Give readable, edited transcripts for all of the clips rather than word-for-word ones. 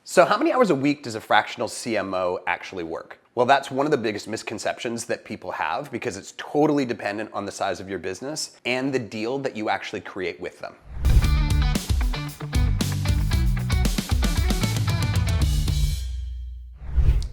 So how many hours a week does a fractional CMO actually work? Well, that's one of the biggest misconceptions that people have because it's totally dependent on the size of your business and the deal that you actually create with them.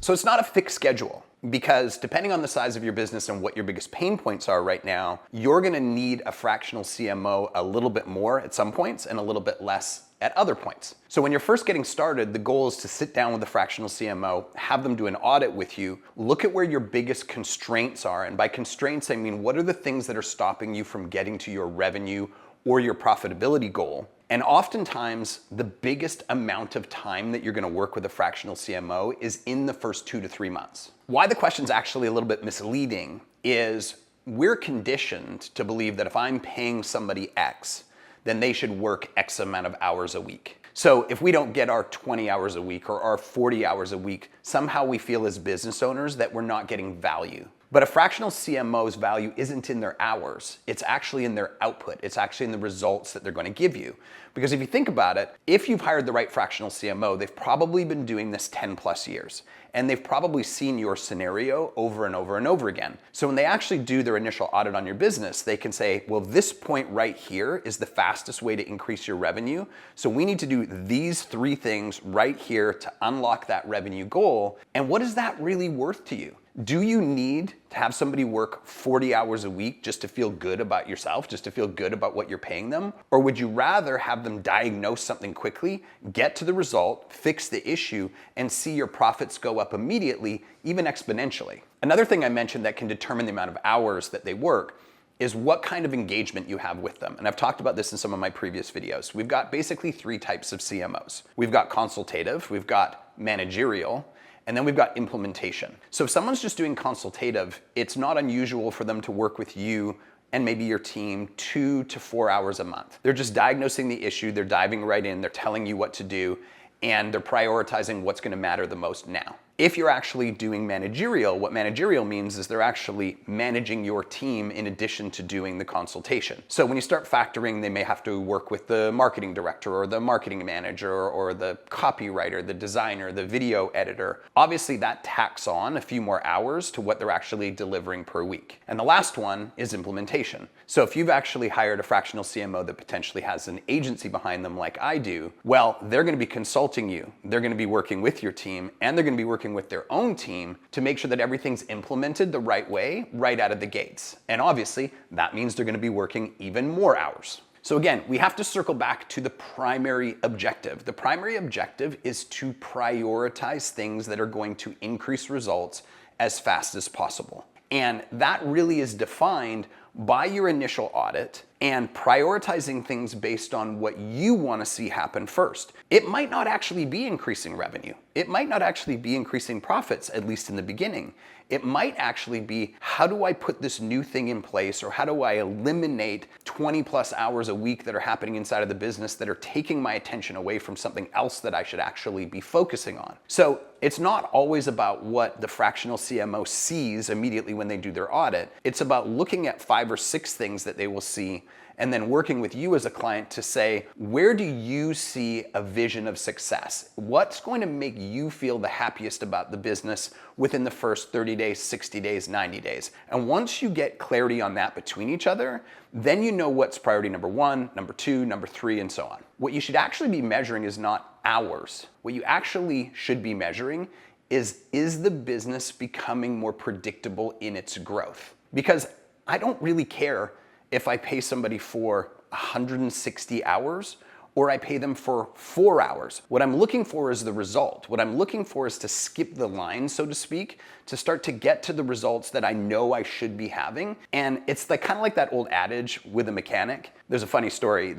So it's not a fixed schedule because depending on the size of your business and what your biggest pain points are right now, you're gonna need a fractional CMO a little bit more at some points and a little bit less at other points. So when you're first getting started, the goal is to sit down with a fractional CMO, have them do an audit with you, look at where your biggest constraints are. And by constraints, I mean, what are the things that are stopping you from getting to your revenue or your profitability goal? And oftentimes, the biggest amount of time that you're gonna work with a fractional CMO is in the first 2 to 3 months. Why the question's actually a little bit misleading is we're conditioned to believe that if I'm paying somebody X, then they should work X amount of hours a week. So if we don't get our 20 hours a week or our 40 hours a week, somehow we feel as business owners that we're not getting value. But a fractional CMO's value isn't in their hours, it's actually in their output. It's actually in the results that they're going to give you. Because if you think about it, if you've hired the right fractional CMO, they've probably been doing this 10 plus years. And they've probably seen your scenario over and over and over again. So when they actually do their initial audit on your business, they can say, well, this point right here is the fastest way to increase your revenue. So we need to do these 3 things right here to unlock that revenue goal. And what is that really worth to you? Do you need to have somebody work 40 hours a week just to feel good about yourself, just to feel good about what you're paying them? Or would you rather have them diagnose something quickly, get to the result, fix the issue, and see your profits go up immediately, even exponentially? Another thing I mentioned that can determine the amount of hours that they work is what kind of engagement you have with them. And I've talked about this in some of my previous videos. We've got basically 3 types of CMOs. We've got consultative, we've got managerial, and then we've got implementation. So if someone's just doing consultative, it's not unusual for them to work with you and maybe your team 2 to 4 hours a month. They're just diagnosing the issue, they're diving right in, they're telling you what to do, and they're prioritizing what's gonna matter the most now. If you're actually doing managerial, what managerial means is they're actually managing your team in addition to doing the consultation. So when you start factoring, they may have to work with the marketing director or the marketing manager or the copywriter, the designer, the video editor. Obviously that tacks on a few more hours to what they're actually delivering per week. And the last one is implementation. So if you've actually hired a fractional CMO that potentially has an agency behind them like I do, well, they're gonna be consulting you, they're gonna be working with your team, and they're gonna be working with their own team to make sure that everything's implemented the right way right out of the gates. And obviously, that means they're gonna be working even more hours. So again, we have to circle back to the primary objective. The primary objective is to prioritize things that are going to increase results as fast as possible. And that really is defined by your initial audit and prioritizing things based on what you want to see happen first. It might not actually be increasing revenue. It might not actually be increasing profits, at least in the beginning. It might actually be, how do I put this new thing in place, or how do I eliminate 20 plus hours a week that are happening inside of the business that are taking my attention away from something else that I should actually be focusing on? So it's not always about what the fractional CMO sees immediately when they do their audit. It's about looking at 5 or 6 things that they will see and then working with you as a client to say, where do you see a vision of success? What's going to make you feel the happiest about the business within the first 30 days, 60 days, 90 days? And once you get clarity on that between each other, then you know what's priority number 1, number 2, number 3, and so on. What you should actually be measuring is not hours. What you actually should be measuring is the business becoming more predictable in its growth? Because I don't really care if I pay somebody for 160 hours or I pay them for 4 hours. What I'm looking for is the result. What I'm looking for is to skip the line, so to speak, to start to get to the results that I know I should be having. And it's like kind of like that old adage with a mechanic. There's a funny story.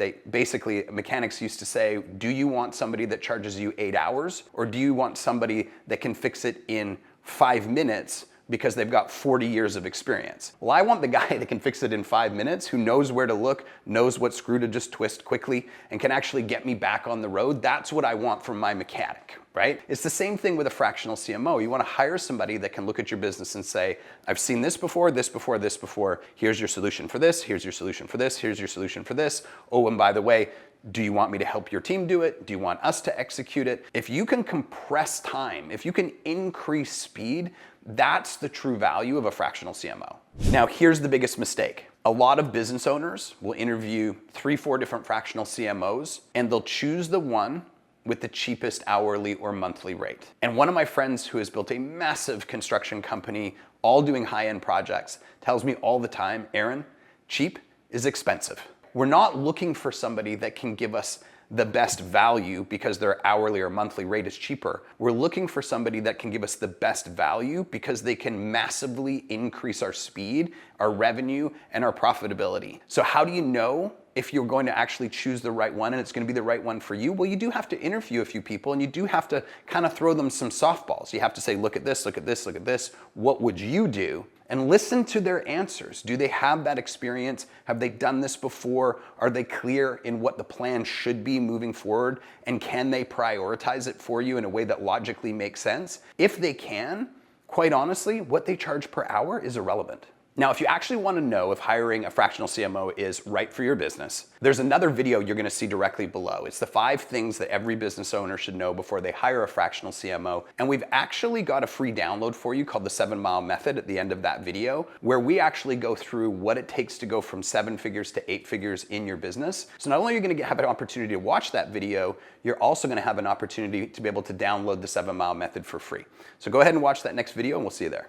Mechanics used to say, do you want somebody that charges you 8 hours, or do you want somebody that can fix it in 5 minutes because they've got 40 years of experience? Well, I want the guy that can fix it in 5 minutes, who knows where to look, knows what screw to just twist quickly, and can actually get me back on the road. That's what I want from my mechanic, right? It's the same thing with a fractional CMO. You want to hire somebody that can look at your business and say, I've seen this before, this before, this before. Here's your solution for this. Here's your solution for this. Here's your solution for this. Oh, and by the way, Do you want me to help your team do it? Do you want us to execute it? If you can compress time, if you can increase speed, that's the true value of a fractional CMO. Now, here's the biggest mistake. A lot of business owners will interview 3-4 different fractional CMOs, and they'll choose the one with the cheapest hourly or monthly rate. And one of my friends who has built a massive construction company, all doing high-end projects, tells me all the time, Aaron, cheap is expensive. We're not looking for somebody that can give us the best value because their hourly or monthly rate is cheaper. We're looking for somebody that can give us the best value because they can massively increase our speed, our revenue, and our profitability. So how do you know if you're going to actually choose the right one and it's going to be the right one for you? Well, you do have to interview a few people, and you do have to kind of throw them some softballs. You have to say, look at this, look at this, look at this. What would you do? And listen to their answers. Do they have that experience? Have they done this before? Are they clear in what the plan should be moving forward? And can they prioritize it for you in a way that logically makes sense? If they can, quite honestly, what they charge per hour is irrelevant. Now, if you actually want to know if hiring a fractional CMO is right for your business, there's another video you're going to see directly below. It's the 5 things that every business owner should know before they hire a fractional CMO. And we've actually got a free download for you called the 7-mile method at the end of that video, where we actually go through what it takes to go from 7 figures to 8 figures in your business. So not only are you going to have an opportunity to watch that video, you're also going to have an opportunity to be able to download the 7-mile method for free. So go ahead and watch that next video, and we'll see you there.